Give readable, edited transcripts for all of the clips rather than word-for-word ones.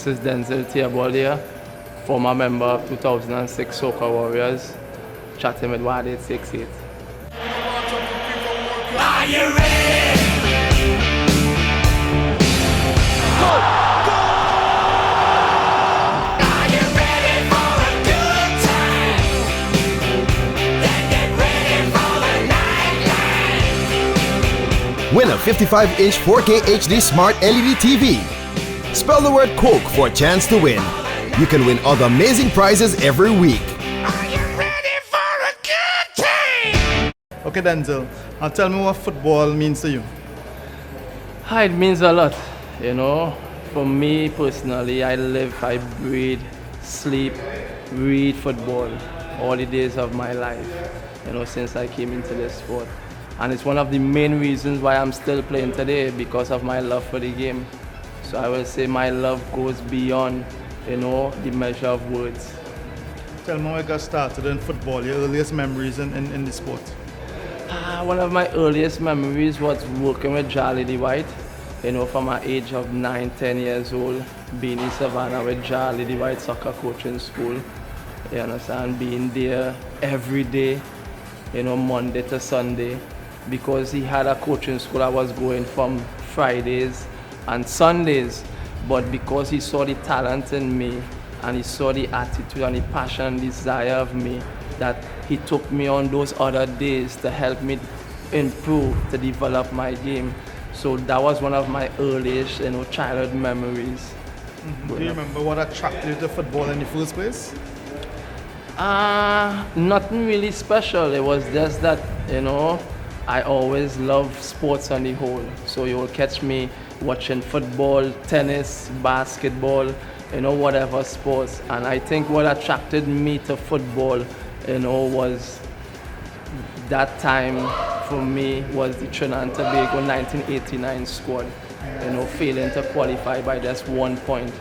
This is Densill Theobald here, former member of 2006 Soca Warriors, chatting with 1868. Are you ready? Go! Go! Are you ready for a good time? Then get ready for the nightlife. Win a 55-inch 4K HD Smart LED TV. Spell the word Coke for a chance to win. You can win other amazing prizes every week. Are you ready for a good time? Okay, Densill, tell me what football means to you. It means a lot, you know. For me personally, I live, I breathe, sleep, read football all the days of my life, you know, since I came into this sport. And it's one of the main reasons why I'm still playing today, because of my love for the game. So I will say my love goes beyond, you know, the measure of words. Tell me when you got started in football, your earliest memories in the sport. One of my earliest memories was working with Charlie the White, you know, from my age of 9, 10 years old, being in Savannah with Charlie the White soccer coaching school. You understand, being there every day, you know, Monday to Sunday, because he had a coaching school. I was going from Fridays and Sundays, but because he saw the talent in me and he saw the attitude and the passion and desire of me, that he took me on those other days to help me improve, to develop my game. So that was one of my earliest, you know, childhood memories. Do you remember what attracted you to football in the first place? Nothing really special. It was just that, you know, I always loved sports on the whole. So you will catch me watching football, tennis, basketball, you know, whatever sports. And I think what attracted me to football, you know, was that time for me was the Trinidad and Tobago 1989 squad, you know, failing to qualify by just 1 point.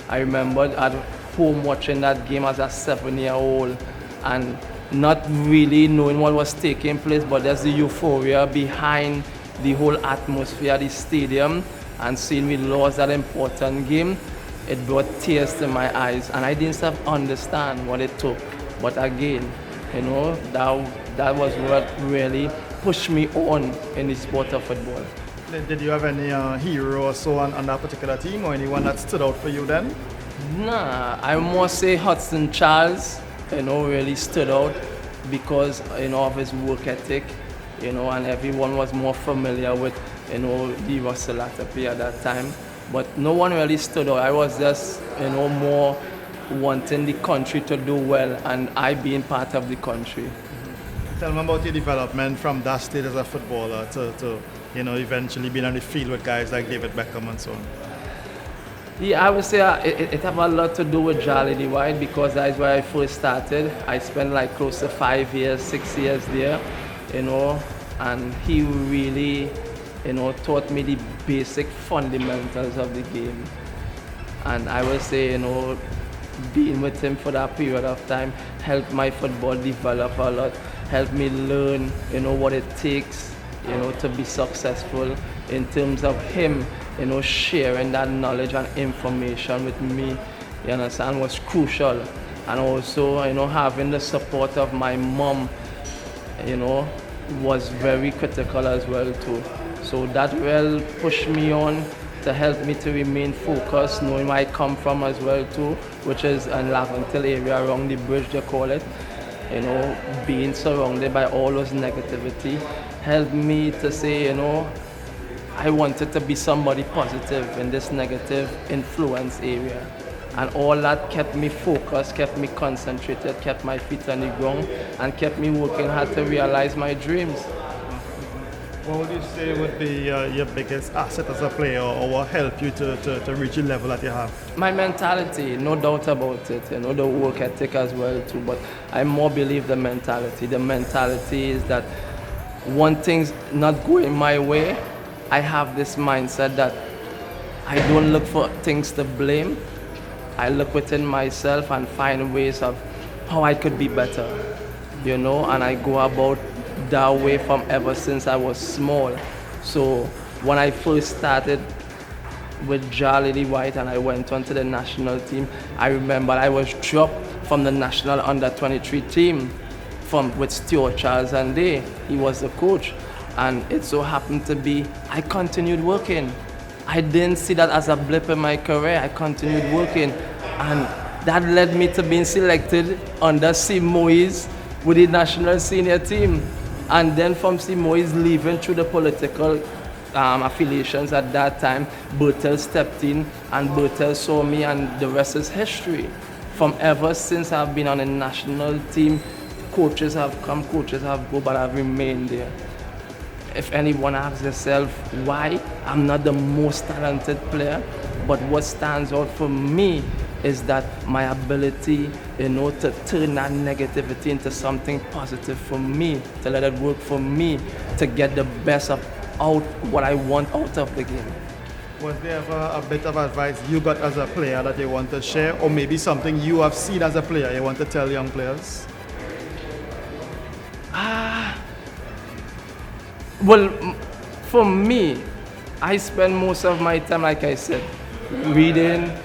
I remember at home watching that game as a 7-year-old and not really knowing what was taking place, but there's the euphoria behind the whole atmosphere at the stadium, and seeing we lost that important game, it brought tears to my eyes, and I didn't understand what it took. But again, you know, that was what really pushed me on in the sport of football. Did you have any hero or so on that particular team, or anyone that stood out for you then? Nah, I must say Hudson Charles, you know, really stood out because, you know, of his work ethic, you know, and everyone was more familiar with, you know, the Russell Atapi at that time. But no one really stood out. I was just, you know, more wanting the country to do well, and I being part of the country. Tell me about your development from that stage as a footballer to you know, eventually being on the field with guys like David Beckham and so on. Yeah, I would say it have a lot to do with Charlie the White, because that's where I first started. I spent like close to 5 years, 6 years there, you know, and he really, you know, taught me the basic fundamentals of the game. And I would say, you know, being with him for that period of time helped my football develop a lot, helped me learn, you know, what it takes, you know, to be successful, in terms of him, you know, sharing that knowledge and information with me, you understand, was crucial. And also, you know, having the support of my mom, you know, was very critical as well too. So that will push me on to help me to remain focused, knowing where I come from as well too, which is in Laventille area, around the bridge they call it. You know, being surrounded by all those negativity helped me to say, you know, I wanted to be somebody positive in this negative influence area. And all that kept me focused, kept me concentrated, kept my feet on the ground, and kept me working hard to realize my dreams. What would you say would be your biggest asset as a player, or what helped you to reach the level that you have? My mentality, no doubt about it, you know, the work ethic as well too, but I more believe the mentality. The mentality is that one thing's not going my way, I have this mindset that I don't look for things to blame. I look within myself and find ways of how I could be better, you know, and I go about that way from ever since I was small. So when I first started with Lily White and I went on to the national team. I remember I was dropped from the national under-23 team with Stuart Charles and Day. He was the coach. And it so happened to be, I continued working. I didn't see that as a blip in my career. I continued working. And that led me to being selected under Steve Moyes with the national senior team. And then from Steve Moyes leaving through the political affiliations at that time, Bertel stepped in and Bertel saw me and the rest is history. From ever since I've been on a national team, coaches have come, coaches have gone, but I've remained there. If anyone asks themselves why I'm not the most talented player, but what stands out for me is that my ability, to turn that negativity into something positive for me, to let it work for me, to get the best out what I want out of the game. Was there ever a bit of advice you got as a player that you want to share, or maybe something you have seen as a player you want to tell young players? Well, for me, I spend most of my time, like I said, reading,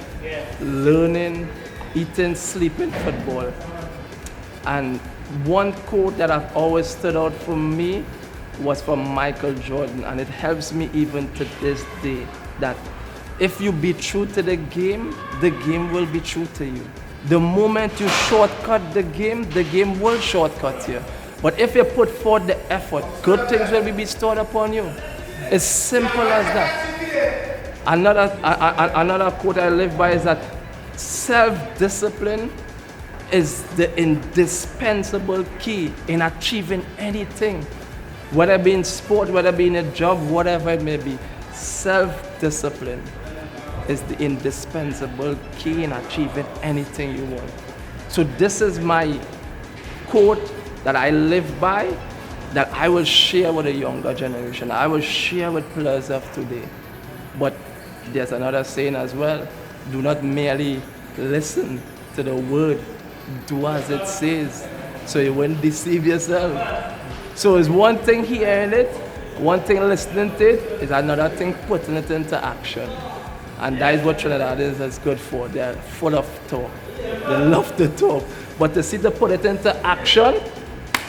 learning, eating, sleeping, football. And one quote that have always stood out for me was from Michael Jordan, and it helps me even to this day, that if you be true to the game will be true to you. The moment you shortcut the game will shortcut you. But if you put forth the effort, good things will be bestowed upon you. It's simple as that. Another quote I live by is that self-discipline is the indispensable key in achieving anything. Whether it be in sport, whether it be in a job, whatever it may be, self-discipline is the indispensable key in achieving anything you want. So this is my quote that I live by, that I will share with the younger generation. I will share with players of today. But there's another saying as well, do not merely listen to the word, do as it says, so you won't deceive yourself. So it's one thing hearing it, one thing listening to it, is another thing putting it into action. And that is what Trinidadians is good for. They're full of talk. They love to talk. But to see to put it into action,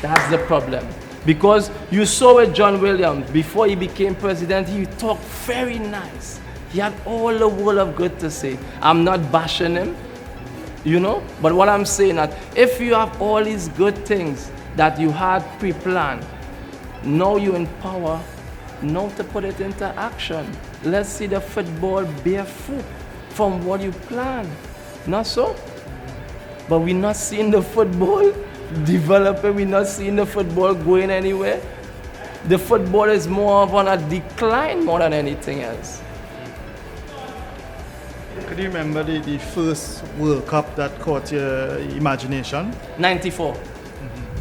that's the problem. Because you saw with John Williams, before he became president, he talked very nice. He had all the world of good to say. I'm not bashing him, but what I'm saying that if you have all these good things that you had pre-planned, now you're in power, now to put it into action. Let's see the football bear fruit from what you planned. Not so? But we're not seeing the football developing, we're not seeing the football going anywhere. The football is more of on a decline more than anything else. Could you remember the first World Cup that caught your imagination? 94.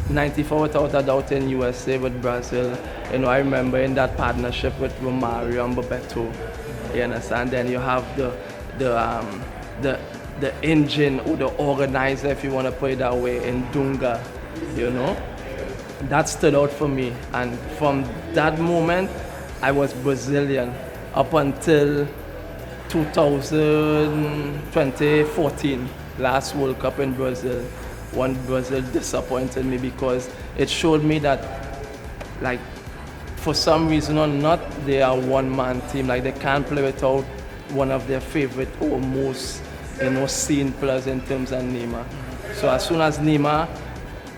94 without a doubt in USA with Brazil. I remember in that partnership with Romario and Bebeto. You understand? Then you have the engine or the organizer, if you want to put it that way, in Dunga, That stood out for me. And from that moment, I was Brazilian up until 2014, last World Cup in Brazil. When Brazil disappointed me because it showed me that, for some reason or not, they are a one-man team. They can't play without one of their favorite or most seen players in terms of Neymar. So as soon as Neymar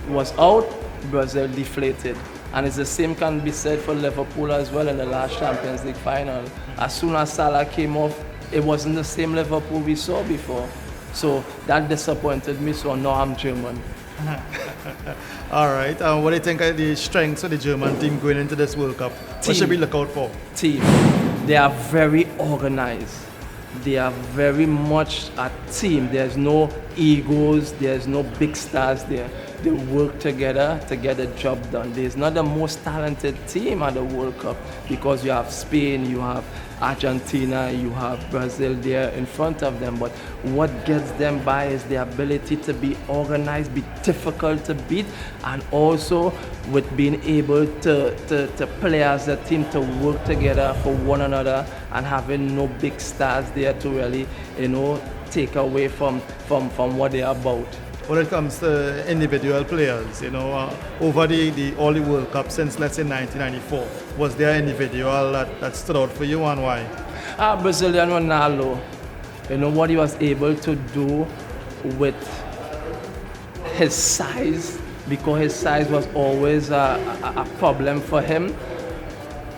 was out, Brazil deflated. And it's the same can be said for Liverpool as well in the last Champions League final. As soon as Salah came off, it wasn't the same Liverpool we saw before. So that disappointed me, so now I'm German. All right. What do you think are the strengths of the German team going into this World Cup? What should we look out for? Team. They are very organized. They are very much a team. There's no egos, there's no big stars there. They work together to get the job done. There's not the most talented team at the World Cup because you have Spain, you have Argentina, you have Brazil there in front of them. But what gets them by is the ability to be organized, be difficult to beat, and also with being able to play as a team, to work together for one another, and having no big stars there to really, take away from what they're about. When it comes to individual players, over all the World Cup since, let's say, 1994, was there an individual that stood out for you, and why? Brazilian Ronaldo, what he was able to do with his size, because his size was always a problem for him,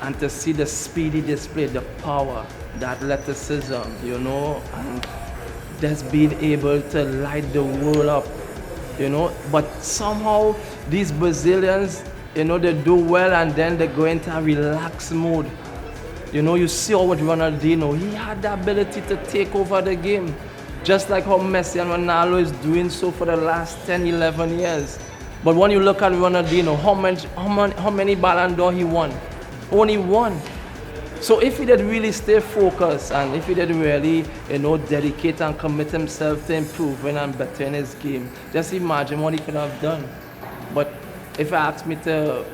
and to see the speed he displayed, the power, the athleticism, and just being able to light the world up, But somehow these Brazilians, they do well and then they go into a relaxed mode. You see how with Ronaldinho, he had the ability to take over the game, just like how Messi and Ronaldo is doing so for the last 10, 11 years. But when you look at Ronaldinho, how many Ballon d'Or he won? Only one. So if he did really stay focused, and if he did really, dedicate and commit himself to improving and bettering his game, just imagine what he could have done. But if I ask me to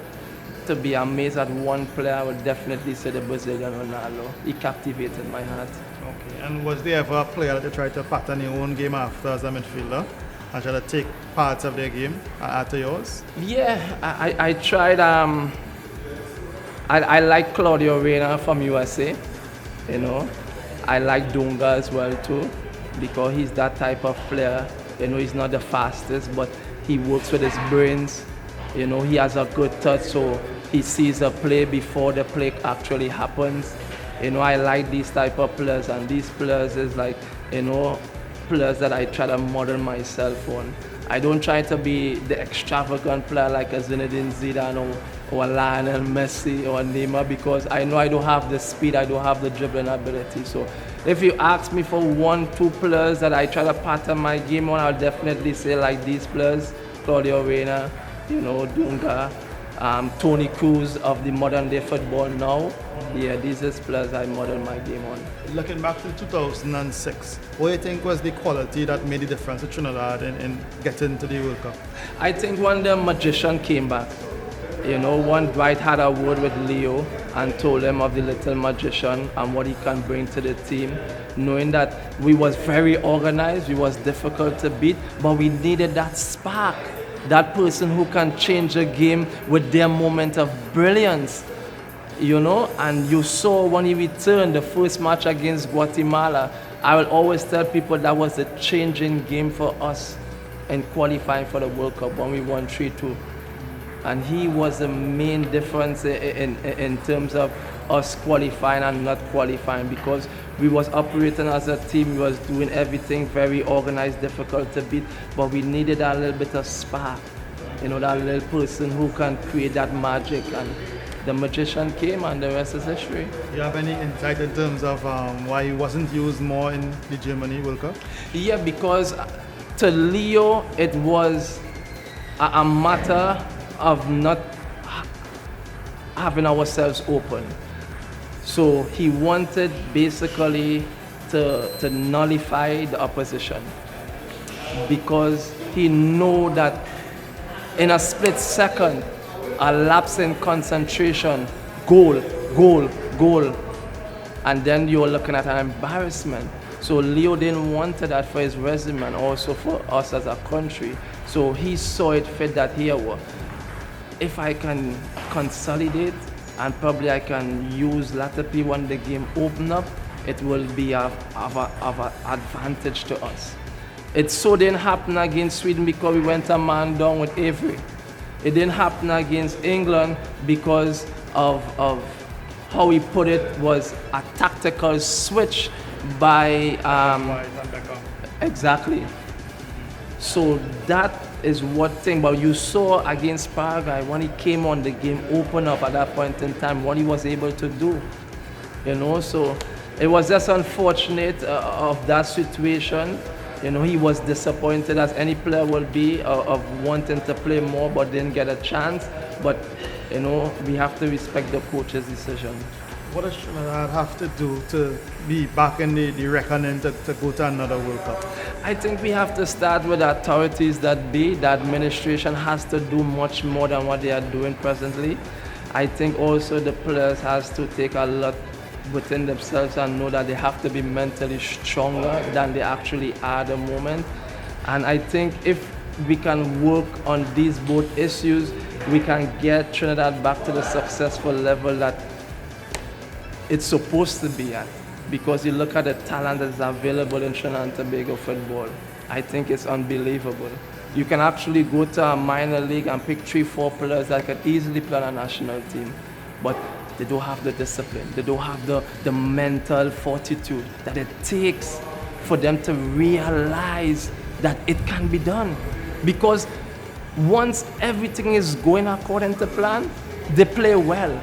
be amazed at one player, I would definitely say the Brazilian Ronaldo. He captivated my heart. Okay. And was there ever a player that you tried to pattern your own game after as a midfielder, and try to take parts of their game and add to yours? Yeah, I tried. I like Claudio Reyna from USA, I like Dunga as well too, because he's that type of player. He's not the fastest, but he works with his brains. He has a good touch, so he sees a play before the play actually happens. I like these type of players, and these players is like, players that I try to model myself on. I don't try to be the extravagant player like a Zinedine Zidane or Lionel Messi or Neymar, because I know I don't have the speed, I don't have the dribbling ability. So if you ask me for 1-2 players that I try to pattern my game on, I'll definitely say like these players, Claudio Reyna, Dunga, Toni Kroos of the modern day football now. Yeah, these are players I model my game on. Looking back to 2006, what do you think was the quality that made the difference to Trinidad in getting to the World Cup? I think when the magician came back, one Dwight had a word with Leo and told him of the little magician and what he can bring to the team, knowing that we was very organized, we was difficult to beat, but we needed that spark, that person who can change a game with their moment of brilliance. And you saw when he returned the first match against Guatemala, I will always tell people that was a changing game for us in qualifying for the World Cup when we won 3-2. And he was the main difference in terms of us qualifying and not qualifying, because we was operating as a team, we was doing everything very organized, difficult to beat, but we needed a little bit of spark, that little person who can create that magic. And the magician came, and the rest is history. Do you have any insight in terms of why he wasn't used more in the Germany World Cup? Yeah, because to Leo, it was a matter of not having ourselves open. So he wanted basically to nullify the opposition, because he know that in a split second, a lapse in concentration, goal, and then you're looking at an embarrassment. So Leo didn't want that for his resume and also for us as a country. So he saw it fit that here, if I can consolidate and probably I can use Latapi when the game open up, it will be of an advantage to us. It so didn't happen against Sweden because we went a man down with Avery. It didn't happen against England because of how he put it was a tactical switch by exactly. So that is what thing. But you saw against Paraguay when he came on, the game opened up at that point in time, what he was able to do. So it was just unfortunate of that situation. You know, he was disappointed as any player will be of wanting to play more but didn't get a chance. But, you know, we have to respect the coach's decision. What does Trinidad have to do to be back in the reckoning to go to another World Cup? I think we have to start with the authorities that be. The administration has to do much more than what they are doing presently. I think also the players has to take a lot within themselves and know that they have to be mentally stronger than they actually are at the moment. And I think if we can work on these both issues, we can get Trinidad back to the successful level that it's supposed to be at. Because you look at the talent that's available in Trinidad and Tobago football, I think it's unbelievable. You can actually go to a minor league and pick 3-4 players that can easily play on a national team. But they don't have the discipline, they don't have the mental fortitude that it takes for them to realize that it can be done. Because once everything is going according to plan, they play well.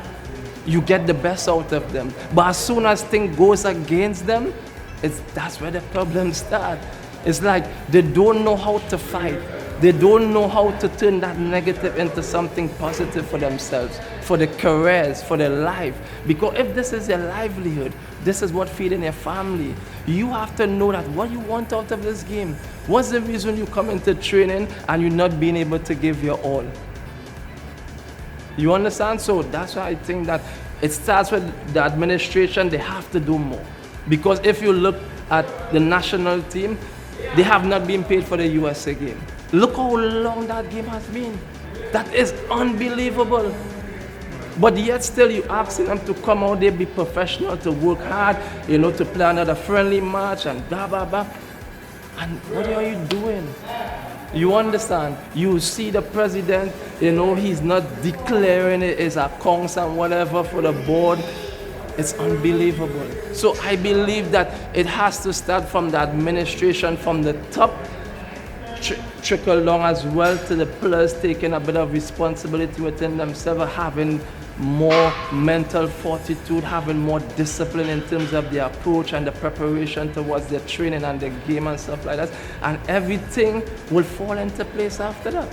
You get the best out of them. But as soon as things goes against them, that's where the problems start. It's like they don't know how to fight. They don't know how to turn that negative into something positive for themselves, for their careers, for their life. Because if this is your livelihood, this is what feeding your family, you have to know that what you want out of this game. What's the reason you come into training and you're not being able to give your all? You understand? So that's why I think that it starts with the administration. They have to do more. Because if you look at the national team, they have not been paid for the USA game. Look how long that game has been. That is unbelievable. But yet still you asking them to come out there, be professional, to work hard, you know, to play another friendly match and blah, blah, blah. And what are you doing? You understand? You see the president, you know, he's not declaring his accounts and whatever for the board. It's unbelievable. So I believe that it has to start from the administration, from the top, trickle down as well to the players taking a bit of responsibility within themselves, having more mental fortitude, having more discipline in terms of their approach and the preparation towards their training and the game and stuff like that. And everything will fall into place after that.